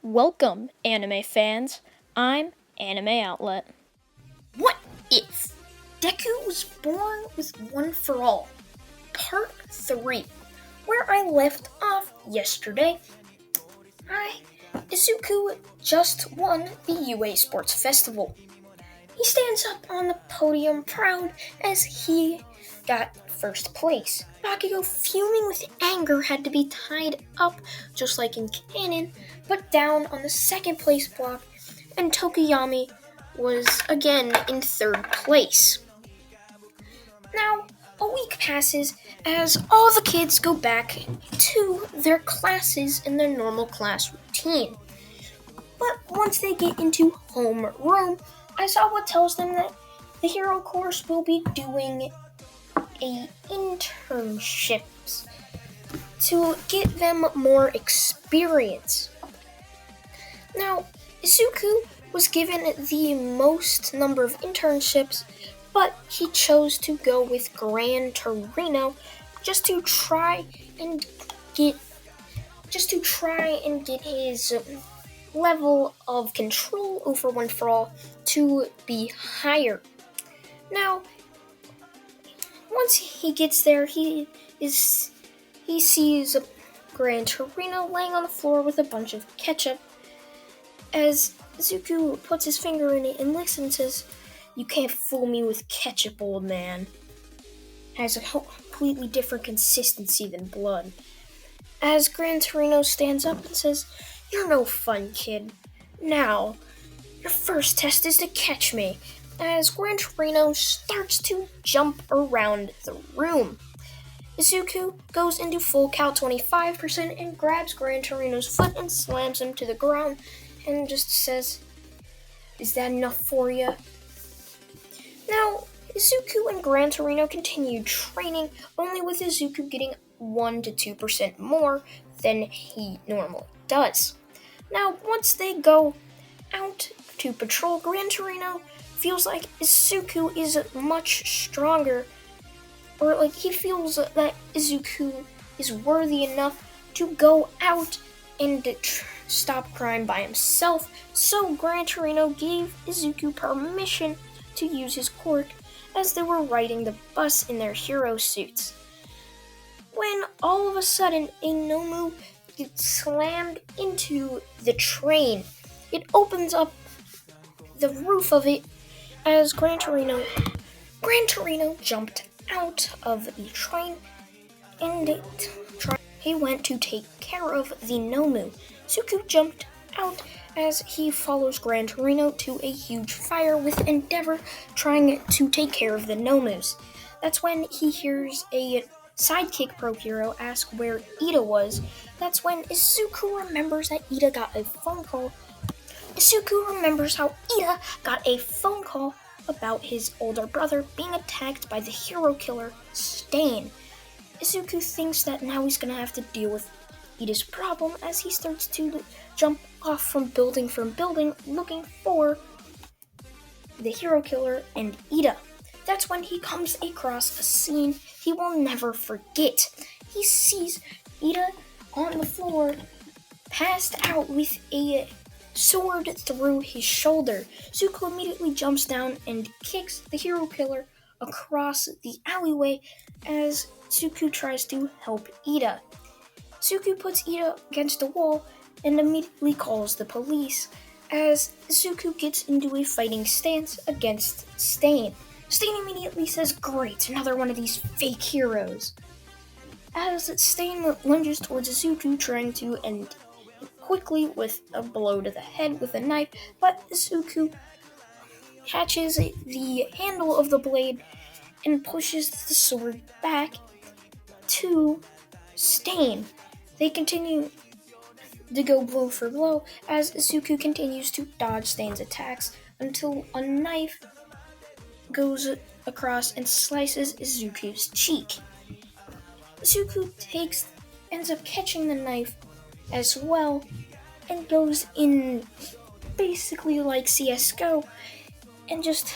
Welcome, anime fans. I'm Anime Outlet. What if Deku was born with One for All? Part 3. Where I left off yesterday, Izuku just won the UA Sports Festival. He stands up on the podium proud as he got first place. Bakugo, fuming with anger, had to be tied up just like in canon, but down on the second place block, and Tokuyami was again in third place. Now, a week passes as all the kids go back to their classes in their normal class routine. But once they get into homeroom, Aizawa tells them that the hero course will be doing internships to get them more experience. Now, Izuku was given the most number of internships, but he chose to go with Gran Torino just to try and get his level of control over One for All to be higher. Now, once he gets there, he sees Gran Torino laying on the floor with a bunch of ketchup. As Izuku puts his finger in it and licks and says, "You can't fool me with ketchup, old man." It has a completely different consistency than blood. As Gran Torino stands up and says, "You're no fun, kid. Now, your first test is to catch me." As Gran Torino starts to jump around the room, Izuku goes into full count 25% and grabs Gran Torino's foot and slams him to the ground and just says, "Is that enough for you?" Now, Izuku and Gran Torino continued training, only with Izuku getting 1 to 2% more than he normally does. Now, once they go out to patrol, Gran Torino feels like Izuku is much stronger, or like he feels that Izuku is worthy enough to go out and stop crime by himself, so Gran Torino gave Izuku permission to use his quirk as they were riding the bus in their hero suits. When all of a sudden a Nomu gets slammed into the train. It opens up the roof of it as Gran Torino jumped out of the train and he went to take care of the Nomu. Suku jumped out as he follows Gran Torino to a huge fire with Endeavor trying to take care of the Nomus. That's when he hears a sidekick pro hero ask where Ida was. That's when Izuku remembers that Ida got a phone call. Izuku remembers how Ida got a phone call about his older brother being attacked by the hero killer, Stain. Izuku thinks that now he's gonna have to deal with Ida's problem as he starts to jump off from building looking for the hero killer and Ida. That's when he comes across a scene he will never forget. He sees Ida on the floor, passed out with a sword through his shoulder. Zuko immediately jumps down and kicks the hero killer across the alleyway as Zuko tries to help Ida. Zuko puts Ida against a wall and immediately calls the police as Zuko gets into a fighting stance against Stain. Stain immediately says, "Great, another one of these fake heroes." As Stain lunges towards Zuko, trying to end quickly with a blow to the head with a knife, but Zuko catches the handle of the blade and pushes the sword back to Stain. They continue to go blow for blow as Izuku continues to dodge Stain's attacks until a knife goes across and slices Izuku's cheek. Izuku ends up catching the knife as well and goes in basically like CS:GO and just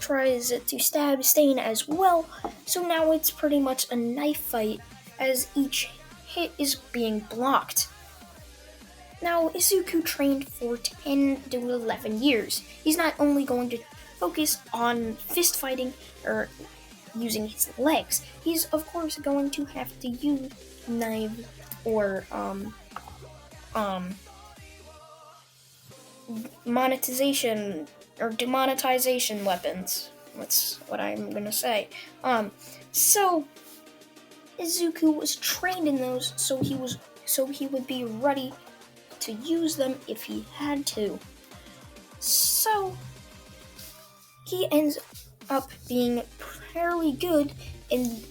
tries to stab Stain as well. So now it's pretty much a knife fight as each hit is being blocked. Now, Izuku trained for 10 to 11 years. He's not only going to focus on fist fighting or using his legs, he's of course going to have to use knives or um, monetization or demonetization weapons. That's what I'm gonna say. So Izuku was trained in those, so he would be ready to use them if he had to. So he ends up being fairly good and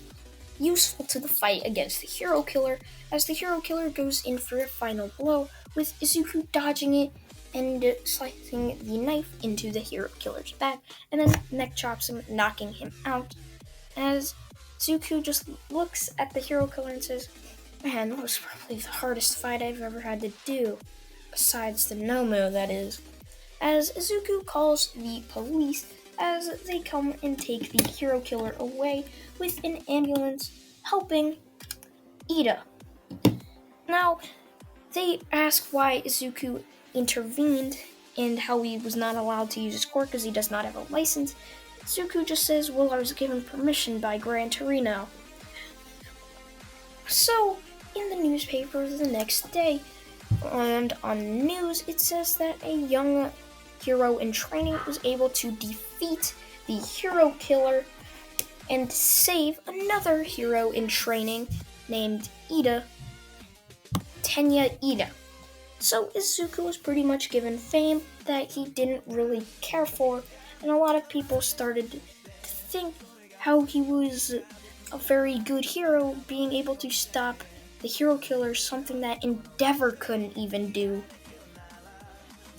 useful to the fight against the hero killer, as the hero killer goes in for a final blow, with Izuku dodging it and slicing the knife into the hero killer's back, and then neck chops him, knocking him out. As Izuku just looks at the hero killer and says, "Man, that was probably the hardest fight I've ever had to do. Besides the Nomu, that is." As Izuku calls the police as they come and take the hero killer away with an ambulance helping Ida. Now, they ask why Izuku intervened and how he was not allowed to use his quirk because he does not have a license. Izuku just says, "Well, I was given permission by Gran Torino." So, in the newspaper the next day, and on news, it says that a young hero in training was able to defeat the hero killer and save another hero in training named Tenya Ida. So Izuku was pretty much given fame that he didn't really care for, and a lot of people started to think how he was a very good hero, being able to stop the hero killer, something that Endeavor couldn't even do.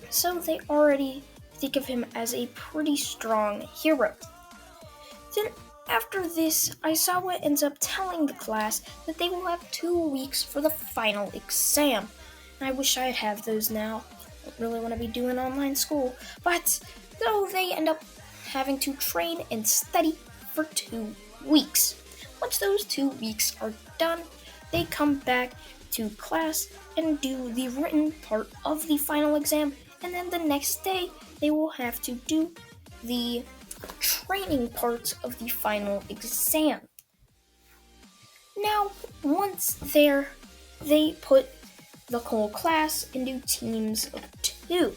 So they already think of him as a pretty strong hero. Then after this, Aizawa ends up telling the class that they will have 2 weeks for the final exam. And I wish I'd have those now. I don't really want to be doing online school. But though they end up having to train and study for 2 weeks. Once those 2 weeks are done, they come back to class and do the written part of the final exam, and then the next day they will have to do the training parts of the final exam. Now, once there, they put the whole class into teams of 2.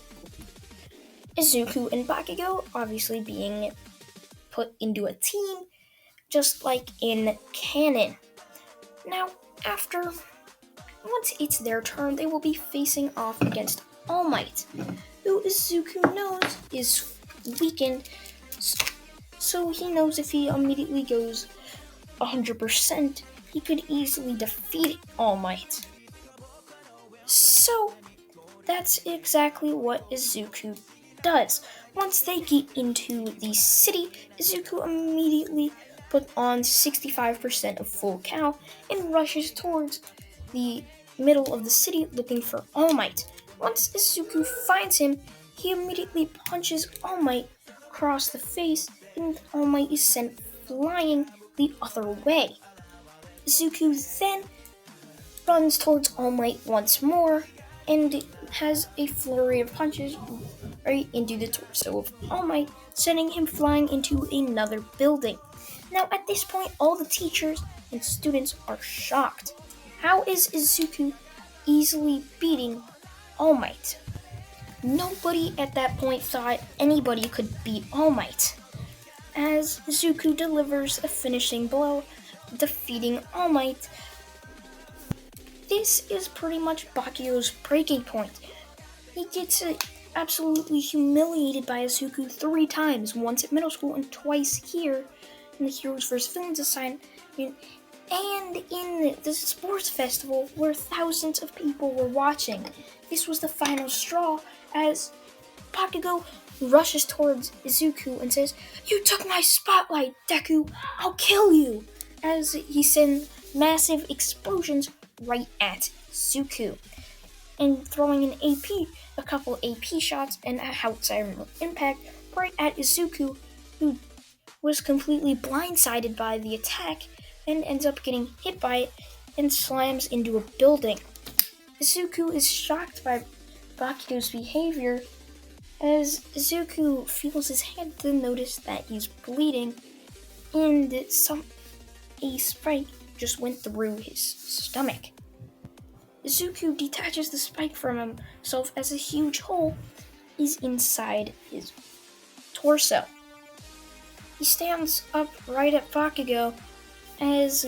Izuku and Bakugo obviously being put into a team, just like in canon. Now, once it's their turn, they will be facing off against All Might, who Izuku knows is weakened, so he knows if he immediately goes 100%, he could easily defeat All Might. So, that's exactly what Izuku does. Once they get into the city, Izuku immediately puts on 65% of full cow and rushes towards the middle of the city looking for All Might. Once Izuku finds him, he immediately punches All Might across the face, and All Might is sent flying the other way. Izuku then runs towards All Might once more and has a flurry of punches right into the torso of All Might, sending him flying into another building. Now, at this point, all the teachers and students are shocked. How is Izuku easily beating All Might? Nobody at that point thought anybody could beat All Might, as Izuku delivers a finishing blow, defeating All Might. This is pretty much Bakugo's breaking point. He gets absolutely humiliated by Izuku 3 times, once at middle school and twice here in the Heroes vs. Villains assignment, and in the sports festival where thousands of people were watching. This was the final straw, as Bakugo rushes towards Izuku and says, "You took my spotlight, Deku! I'll kill you!" as he sends massive explosions right at Izuku, and throwing a couple AP shots and a outside impact right at Izuku, who was completely blindsided by the attack and ends up getting hit by it and slams into a building. Izuku is shocked by Bakugo's behavior as Izuku feels his head to notice that he's bleeding and a spike just went through his stomach. Izuku detaches the spike from himself as a huge hole is inside his torso. He stands up right at Bakugo as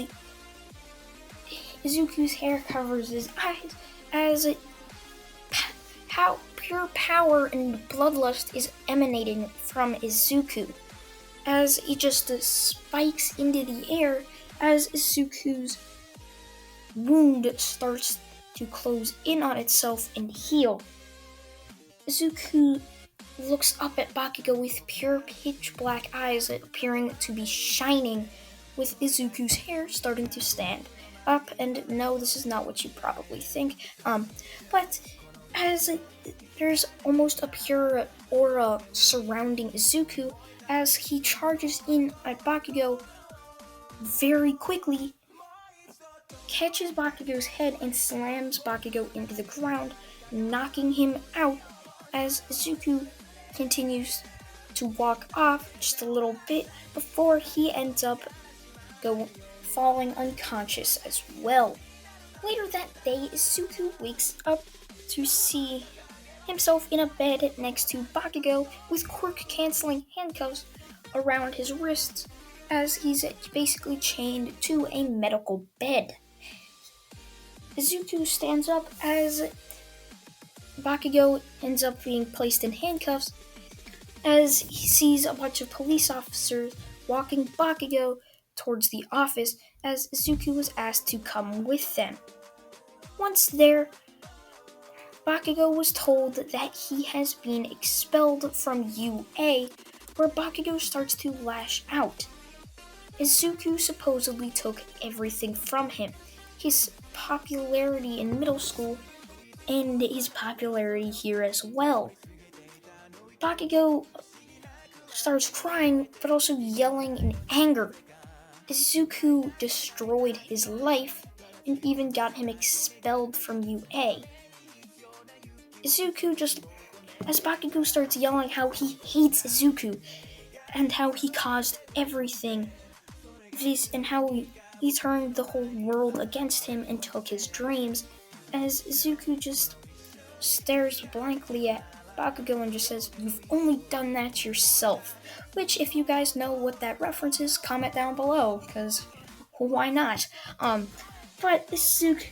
Izuku's hair covers his eyes as how pure power and bloodlust is emanating from Izuku as he just spikes into the air as Izuku's wound starts to close in on itself and heal. Izuku looks up at Bakugo with pure pitch black eyes appearing to be shining, with Izuku's hair starting to stand up. And no, this is not what you probably think. But as there's almost a pure aura surrounding Izuku as he charges in at Bakugo very quickly, catches Bakugo's head and slams Bakugo into the ground, knocking him out as Izuku continues to walk off just a little bit before he ends up falling unconscious as well. Later that day, Izuku wakes up to see himself in a bed next to Bakugo with quirk-canceling handcuffs around his wrists as he's basically chained to a medical bed. Izuku stands up as Bakugo ends up being placed in handcuffs as he sees a bunch of police officers walking Bakugo towards the office as Izuku was asked to come with them. Once there, Bakugo was told that he has been expelled from UA, where Bakugo starts to lash out. Izuku supposedly took everything from him, his popularity in middle school, and his popularity here as well. Bakugo starts crying, but also yelling in anger. Izuku destroyed his life and even got him expelled from UA. Izuku as Bakugo starts yelling how he hates Izuku and how he caused everything this and how he turned the whole world against him and took his dreams, as Izuku just stares blankly at Bakugo and just says, "You've only done that to yourself." Which, if you guys know what that reference is, comment down below, because why not? But Izuku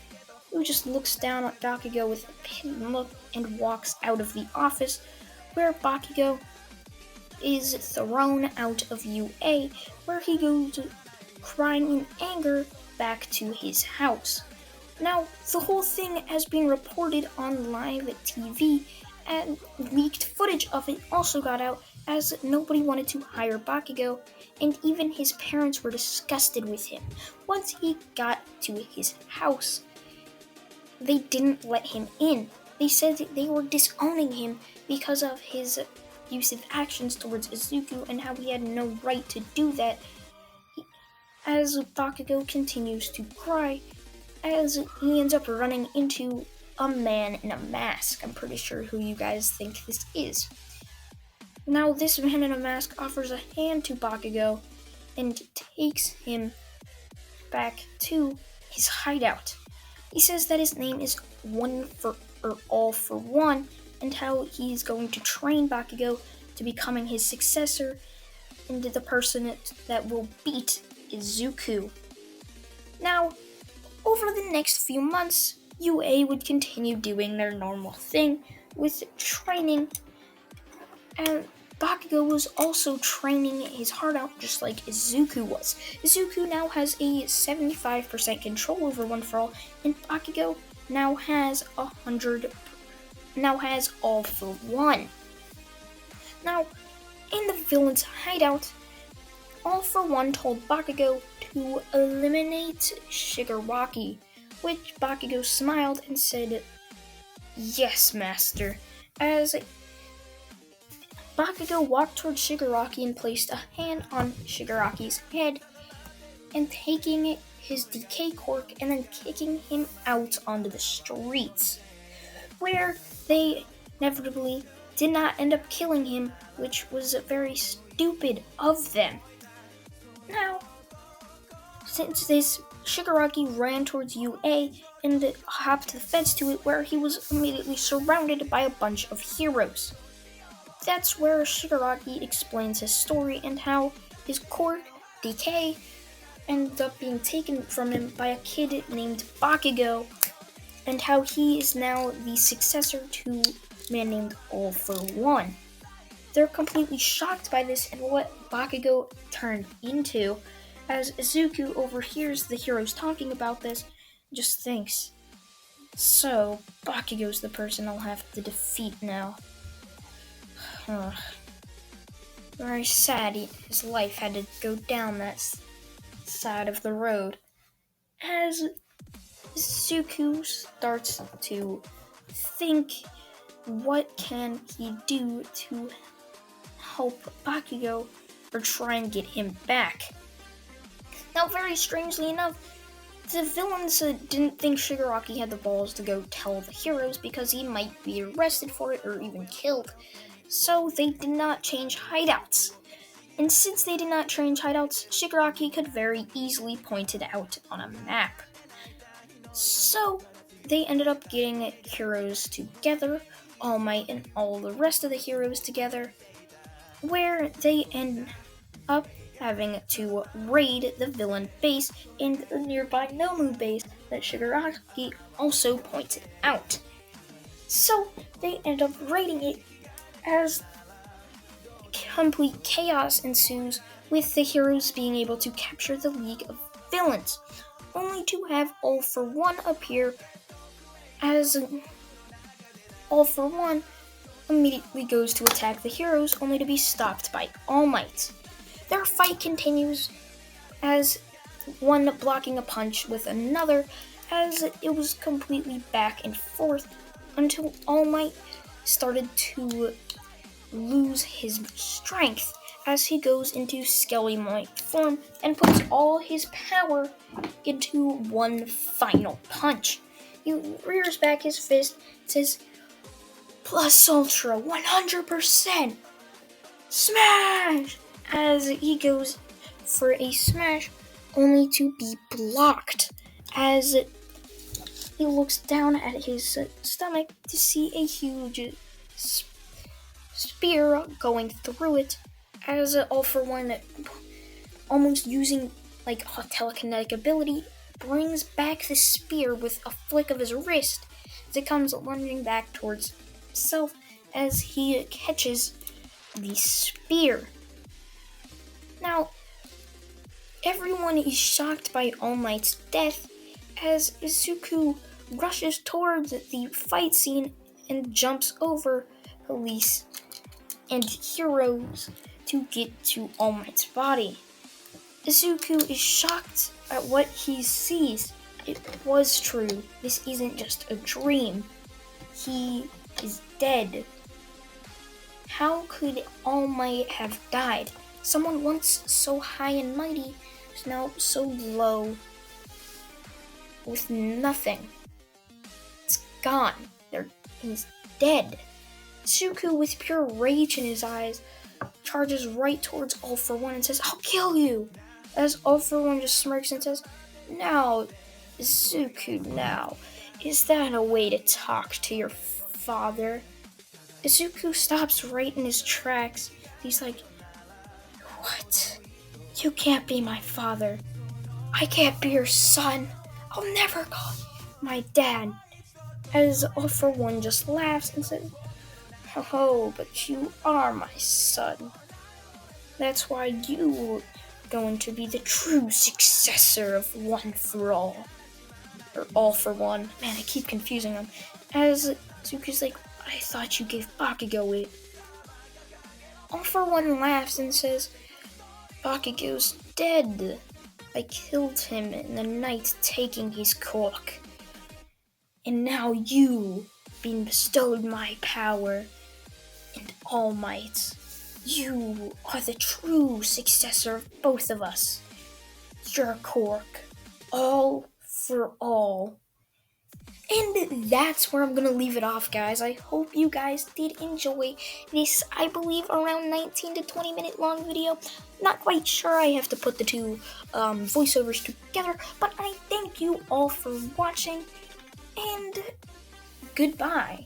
just looks down at Bakugo with a pitying look and walks out of the office, where Bakugo is thrown out of UA, where he goes crying in anger back to his house. Now, the whole thing has been reported on live TV, and leaked footage of it also got out as nobody wanted to hire Bakugo, and even his parents were disgusted with him. Once he got to his house, they didn't let him in. They said that they were disowning him because of his abusive actions towards Izuku and how he had no right to do that. As Bakugo continues to cry, as he ends up running into a man in a mask. I'm pretty sure who you guys think this is. Now, this man in a mask offers a hand to Bakugo and takes him back to his hideout. He says that his name is All for One, and how he's going to train Bakugo to becoming his successor and the person that will beat Izuku. Now, over the next few months, UA would continue doing their normal thing with training, and Bakugo was also training his heart out just like Izuku was. Izuku now has a 75% control over One For All, and Bakugo now has All For One. Now, in the villain's hideout, All For One told Bakugo to eliminate Shigaraki, which Bakugo smiled and said, "Yes, master," as Bakugo walked towards Shigaraki and placed a hand on Shigaraki's head, and taking his decay cork and then kicking him out onto the streets, where they inevitably did not end up killing him, which was very stupid of them. Now, since this, Shigaraki ran towards UA and hopped the fence to it, where he was immediately surrounded by a bunch of heroes. That's where Shigaraki explains his story and how his cork, decay, ended up being taken from him by a kid named Bakugo, and how he is now the successor to a man named All For One. They're completely shocked by this and what Bakugo turned into, as Izuku overhears the heroes talking about this and just thinks, so Bakugo's the person I'll have to defeat now. Very sad his life had to go down that side of the road. As Izuku starts to think, what can he do to help Bakugo or try and get him back? Now, very strangely enough, the villains didn't think Shigaraki had the balls to go tell the heroes because he might be arrested for it or even killed. So they did not change hideouts. And since they did not change hideouts, Shigaraki could very easily point it out on a map. So they ended up getting heroes together, All Might and all the rest of the heroes together, where they end up having to raid the villain base in the nearby Nomu base that Shigaraki also pointed out. So they end up raiding it as complete chaos ensues, with the heroes being able to capture the League of Villains, only to have All For One appear, as All For One immediately goes to attack the heroes, only to be stopped by All Might. Their fight continues, as one blocking a punch with another, as it was completely back and forth until All Might started to lose his strength as he goes into Skelly Might form and puts all his power into one final punch. He rears back his fist and says, "Plus Ultra 100%! Smash!" as he goes for a smash, only to be blocked as he looks down at his stomach to see a huge spear going through it, as All For One, almost using like a telekinetic ability, brings back the spear with a flick of his wrist as it comes lunging back towards himself as he catches the spear. Now, everyone is shocked by All Might's death as Izuku rushes towards the fight scene and jumps over police and heroes to get to All Might's body. Izuku is shocked at what he sees. It was true. This isn't just a dream. He is dead. How could All Might have died? Someone once so high and mighty is now so low with nothing. It's gone. He's dead. Izuku, with pure rage in his eyes, charges right towards All For One and says, "I'll kill you!" As All For One just smirks and says, "Now, Izuku, now, is that a way to talk to your father?" Izuku stops right in his tracks. He's like, "What? You can't be my father. I can't be your son. I'll never call you my dad." As All For One just laughs and says, "Oh, but you are my son. That's why you are going to be the true successor of One For All." Or All For One. Man, I keep confusing them. As Zuku's like, "I thought you gave Bakugo it." All For One laughs and says, "Bakugo's dead. I killed him in the night taking his cork. And now you, being bestowed my power and All Might, you are the true successor of both of us. Cork, all for all. And that's where I'm gonna leave it off, guys. I hope you guys did enjoy this, I believe, around 19 to 20 minute long video. Not quite sure, I have to put the two voiceovers together, but I thank you all for watching, and goodbye.